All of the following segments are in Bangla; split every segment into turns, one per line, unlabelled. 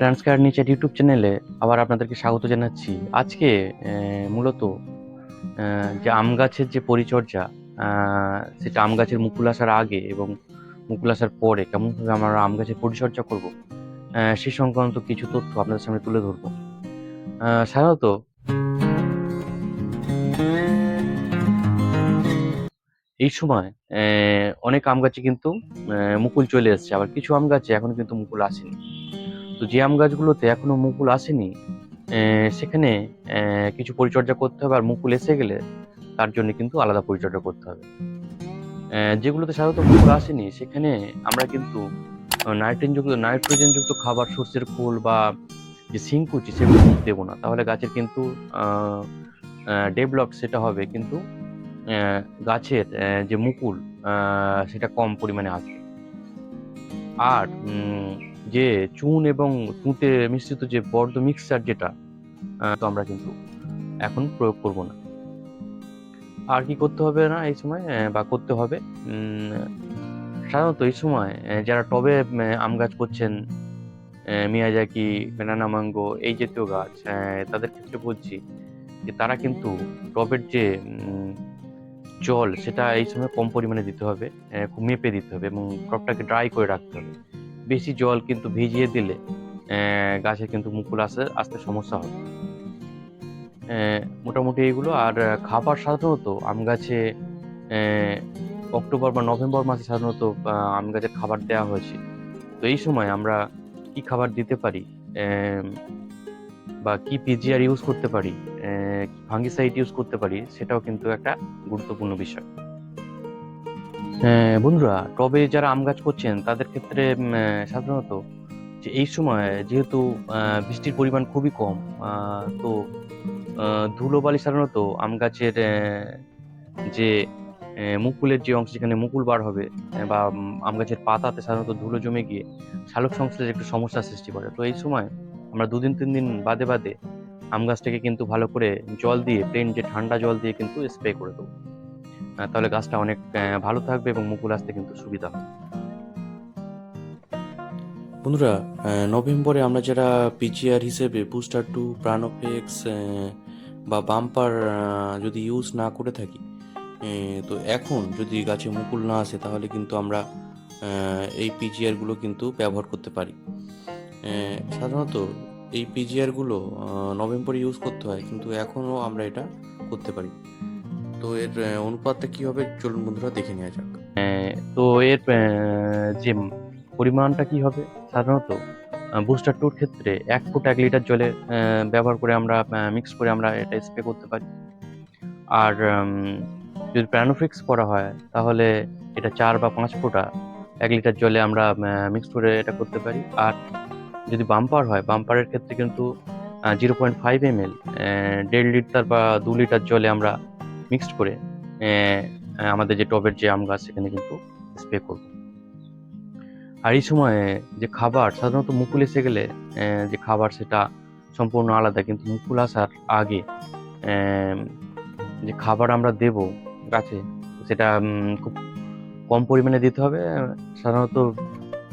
প্ল্যান্টস কেয়ার নিচের ইউটিউব চ্যানেলে আবার আপনাদেরকে স্বাগত জানাচ্ছি। আজকে মূলত যে আম গাছের যে পরিচর্যা, সেটা আম গাছের মুকুল আসার আগে এবং মুকুল আসার পরে কেমনভাবে আমরা আম গাছের পরিচর্যা করব, সে সংক্রান্ত কিছু তথ্য আপনাদের সামনে তুলে ধরবো। সাধারণত এই সময় অনেক আম গাছে কিন্তু মুকুল চলে এসছে, আবার কিছু আম গাছে এখনো কিন্তু মুকুল আসেনি। তো যে আম গাছগুলোতে এখনো মুকুল আসেনি, সেখানে কিছু পরিচর্যা করতে হবে, আর মুকুল এসে গেলে তার জন্য কিন্তু আলাদা পরিচর্যা করতে হবে। যেগুলোতে সাধারণত মুকুল আসেনি সেখানে আমরা কিন্তু নাইট্রোজেন যুক্ত খাবার, শস্যের খোল বা যে শিংকুচি সেগুলো কিন্তু দেবো না। তাহলে গাছের কিন্তু ডেভেলপ সেটা হবে, কিন্তু গাছের যে মুকুল সেটা কম পরিমাণে আসবে। আর যে চুন এবং তুঁতে মিশ্রিত যে বর্জ্য মিক্সচার, যেটা তো আমরা কিন্তু এখন প্রয়োগ করব না। আর কি করতে হবে না এই সময়, বা করতে হবে, সাধারণত এই সময় যারা টবে আম গাছ করছেন, মিয়াজাকি, ব্যানানা ম্যাঙ্গো এই জাতীয় গাছ, তাদের ক্ষেত্রে বলছি যে তারা কিন্তু টবের যে জল সেটা এই সময় কম পরিমাণে দিতে হবে, খুব মেপে দিতে হবে এবং টবটাকে ড্রাই করে রাখতে হবে। বেশি জল কিন্তু ভিজিয়ে দিলে গাছের কিন্তু মুকুল আসতে সমস্যা হবে। মোটামুটি এইগুলো। আর খাবার সাধারণত আম গাছে অক্টোবর বা নভেম্বর মাসে সাধারণত আম গাছের খাবার দেওয়া হয়েছে। তো এই সময় আমরা কি খাবার দিতে পারি, বা কি পিজিআর ইউজ করতে পারি, ফাঙ্গিসাইড ইউজ করতে পারি, সেটাও কিন্তু একটা গুরুত্বপূর্ণ বিষয়। বন্ধুরা, টবে যারা আম গাছ করছেন তাদের ক্ষেত্রে সাধারণত যে এই সময় যেহেতু বৃষ্টির পরিমাণ খুবই কম, তো ধুলোবালি সাধারণত আম গাছের যে মুকুলের যে অংশ, যেখানে মুকুল বার হবে, বা আম গাছের পাতাতে সাধারণত ধুলো জমে গিয়ে শালক সংশ্লেষের একটু সমস্যার সৃষ্টি করে। তো এই সময় আমরা 2-3 দিন বাদে বাদে আম গাছটাকে কিন্তু ভালো করে জল দিয়ে, প্লেন যে ঠান্ডা জল দিয়ে কিন্তু স্প্রে করে দেবো। তাহলে গাছটা অনেক ভালো থাকবে এবং মুকুল আসতে কিন্তু সুবিধা হবে। বন্ধুরা, নভেম্বরে আমরা যারা পিজিআর হিসেবে বুস্টার 2, প্রাণোফেক্স বা বাম্পার যদি ইউজ না করে থাকি, তো এখন যদি গাছে মুকুল না আসে তাহলে কিন্তু আমরা এই পিজিআরগুলো কিন্তু ব্যবহার করতে পারি। সাধারণত এই পিজিআরগুলো নভেম্বরে ইউজ করতে হয়, কিন্তু এখনও আমরা এটা করতে পারি। তো এর অনুপাতটা কী হবে চলুন বন্ধুরা দেখে নেওয়া যাক। তো এর যে পরিমাণটা কি হবে, সাধারণত বুস্টার 2-র ক্ষেত্রে 1 ফুট 1 লিটার জলে ব্যবহার করে আমরা মিক্স করে আমরা এটা স্প্রে করতে পারি। আর যদি প্রাণোফিক্স করা হয় তাহলে এটা 4 বা 5 ফোঁটা 1 লিটার জলে আমরা মিক্স করে এটা করতে পারি। আর যদি বাম্পার হয়, বাম্পারের ক্ষেত্রে কিন্তু 0.5 ml 1.5 লিটার বা 2 লিটার জলে আমরা মিক্সড করে আমাদের যে টবের যে আম গাছ সেখানে কিন্তু স্প্রে করব। আর এই সময়ে যে খাবার, সাধারণত মুকুল এসে গেলে যে খাবার সেটা সম্পূর্ণ আলাদা, কিন্তু মুকুল আসার আগে যে খাবার আমরা দেব গাছে, সেটা খুব কম পরিমাণে দিতে হবে। সাধারণত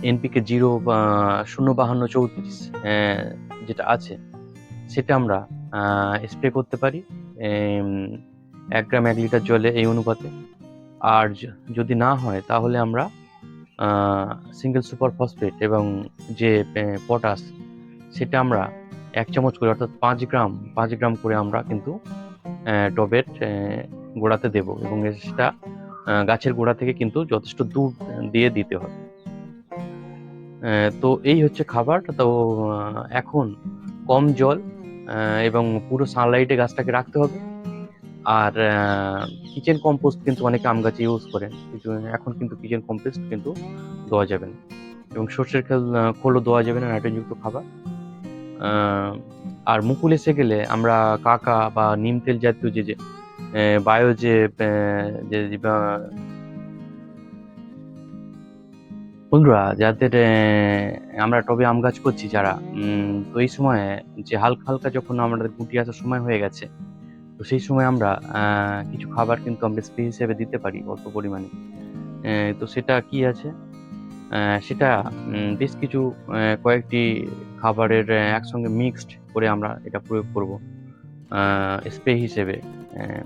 এনপিকে 0 বা 0-52-34 যেটা আছে সেটা আমরা স্প্রে করতে পারি 1 গ্রাম 1 লিটার জলে, এই অনুপাতে। আর যদি না হয় তাহলে আমরা সিঙ্গেল সুপার ফসফেট এবং যে পটাশ, সেটা আমরা 1 চামচ করে, অর্থাৎ 5 গ্রাম করে আমরা কিন্তু টবের গোড়াতে দেব, এবং সেটা গাছের গোড়া থেকে কিন্তু যথেষ্ট দূর দিয়ে দিতে হবে। তো এই হচ্ছে খাবার। তো এখন কম জল এবং পুরো সানলাইটে গাছটাকে রাখতে হবে। আর কিচেন কম্পোস্ট কিন্তু অনেকে আম গাছে ইউজ করেন, কিন্তু এখন কিন্তু কিচেন কম্পোস্ট কিন্তু দেওয়া যাবে না, এবং সর্ষের খোলও দেওয়া যাবে না, নাইট্রোজেনযুক্ত খাবার। আর মুকুল এসে গেলে আমরা কাকা বা নিম তেল জাতীয় যে বায়ো যে বন্ধুরা, যাদের আমরা টবে আম গাছ করছি যারা, তো এই সময় যে হালকা হালকা যখন আমাদের গুটি আসার সময় হয়ে গেছে, তো সেই সময় আমরা কিছু খাবার কিন্তু আমরা স্প্রে হিসেবে দিতে পারি অল্প পরিমাণে। তো সেটা কি আছে, সেটা বেশ কিছু কয়েকটি খাবারের একসঙ্গে মিক্সড করে আমরা এটা প্রয়োগ করব স্প্রে হিসেবে। আহ,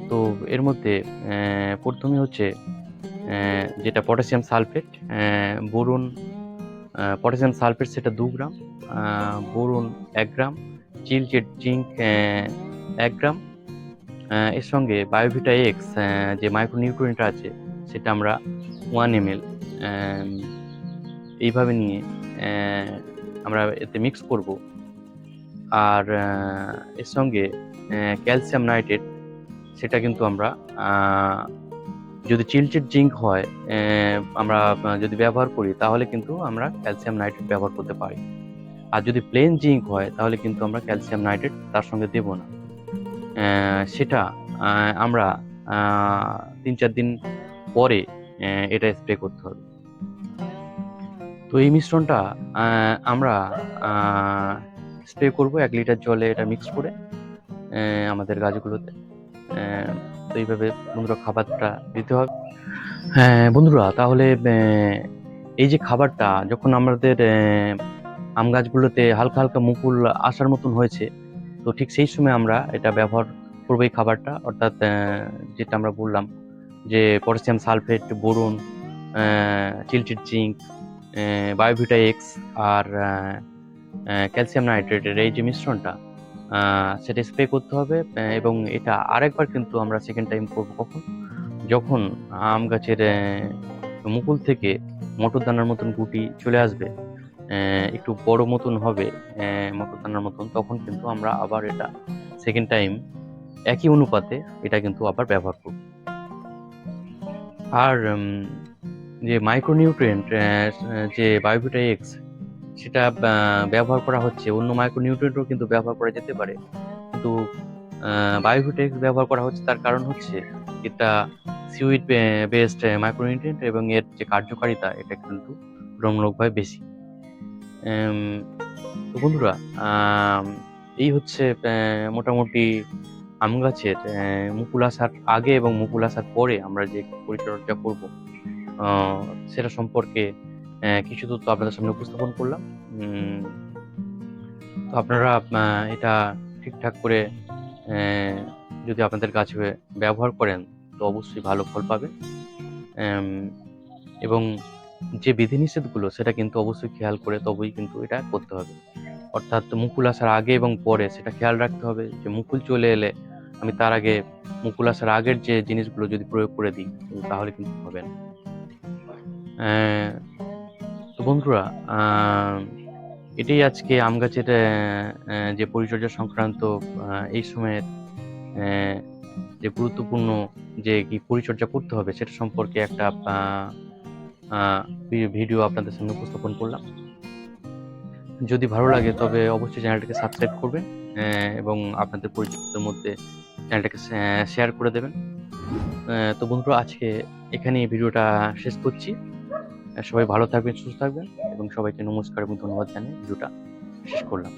তো এর মধ্যে প্রথমে হচ্ছে যেটা potassium sulphate, boron, potassium sulphate সেটা 2 গ্রাম, বোরন 1 গ্রাম, চিলচেট জিঙ্ক 1 গ্রাম, এর সঙ্গে বায়োভিটা এক্স যে মাইক্রোনিউট্রিয়েন্ট আছে সেটা আমরা 1 ml এইভাবে নিয়ে আমরা এতে মিক্স করব। আর এর সঙ্গে ক্যালসিয়াম নাইট্রেট সেটা কিন্তু আমরা যদি চিলচেট জিঙ্ক হয় আমরা যদি ব্যবহার করি তাহলে কিন্তু আমরা ক্যালসিয়াম নাইট্রেট ব্যবহার করতে পারি। আর যদি প্লেন জিঙ্ক হয় তাহলে কিন্তু আমরা ক্যালসিয়াম নাইট্রেট তার সঙ্গে দেব না। সেটা আমরা 3-4 দিন পরে এটা স্প্রে করতে হবে। তো এই মিশ্রণটা আমরা স্প্রে করব 1 লিটার জলে এটা মিক্স করে আমাদের গাছগুলোতে। তো এইভাবে বন্ধুরা খাবারটা দিতে হবে। হ্যাঁ বন্ধুরা, তাহলে এই যে খাবারটা যখন আমাদের আম গাছগুলোতে হালকা হালকা মুকুল আসার মতন হয়েছে, তো ঠিক সেই সময় আমরা এটা ব্যবহার করবো এই খাবারটা, অর্থাৎ যেটা আমরা বললাম যে potassium sulphate, boron, chelated zinc, Biovita x আর ক্যালসিয়াম নাইট্রেটের এই যে মিশ্রণটা সেটা স্প্রে করতে হবে। এবং এটা আরেকবার কিন্তু আমরা সেকেন্ড টাইম করবো কখন, যখন আম গাছের মুকুল থেকে মটর দানার মতন গুটি চলে আসবে, একটু বড় মতন হবে মটর দানার মতন, তখন কিন্তু আমরা আবার এটা সেকেন্ড টাইম একই অনুপাতে এটা কিন্তু আবার ব্যবহার করব। আর যে মাইক্রোনিউট্রিয়েন্ট যে বায়োভিটা এক্স সেটা ব্যবহার করা হচ্ছে, অন্য মাইক্রোনিউট্রিয়েন্টও কিন্তু ব্যবহার করা যেতে পারে, কিন্তু বায়োভিটা এক্স ব্যবহার করা হচ্ছে তার কারণ হচ্ছে এটা সিউইড বেসড মাইক্রোনিউট্রিয়েন্ট এবং এর যে কার্যকারিতা এটা কিন্তু তুলনামূলকভাবে বেশি। তো বন্ধুরা, এই হচ্ছে মোটামুটি আম গাছের মুকুল আসার আগে এবং মুকুল আসার পরে আমরা যে পরিচর্যা করব সেটা সম্পর্কে কিছু তথ্য আপনাদের সামনে উপস্থাপন করলাম। তো আপনারা এটা ঠিকঠাক করে যদি আপনাদের গাছে ব্যবহার করেন তো অবশ্যই ভালো ফল পাবেন। এবং যে বিধিনিষেধগুলো সেটা কিন্তু অবশ্যই খেয়াল করে তবেই কিন্তু এটা করতে হবে, অর্থাৎ মুকুল আসার আগে এবং পরে সেটা খেয়াল রাখতে হবে যে মুকুল চলে এলে আমি তার আগে মুকুল আসার আগের যে জিনিসগুলো যদি প্রয়োগ করে দিই তাহলে কিন্তু হবে না। তো বন্ধুরা, এটাই আজকে আম গাছের যে পরিচর্যা সংক্রান্ত এই সময়ের যে গুরুত্বপূর্ণ যে কি পরিচর্যা করতে হবে সেটা সম্পর্কে একটা ভিডিও আপনাদের সামনে উপস্থাপন করলাম। যদি ভালো লাগে তবে অবশ্যই চ্যানেলটাকে সাবস্ক্রাইব করবেন এবং আপনাদের পরিচিতদের মধ্যে চ্যানেলটাকে শেয়ার করে দেবেন। তো বন্ধুরা, আজকে এখানেই ভিডিওটা শেষ করছি। সবাই ভালো থাকবেন, সুস্থ থাকবেন এবং সবাইকে নমস্কার এবং ধন্যবাদ জানিয়ে ভিডিওটা শেষ করলাম।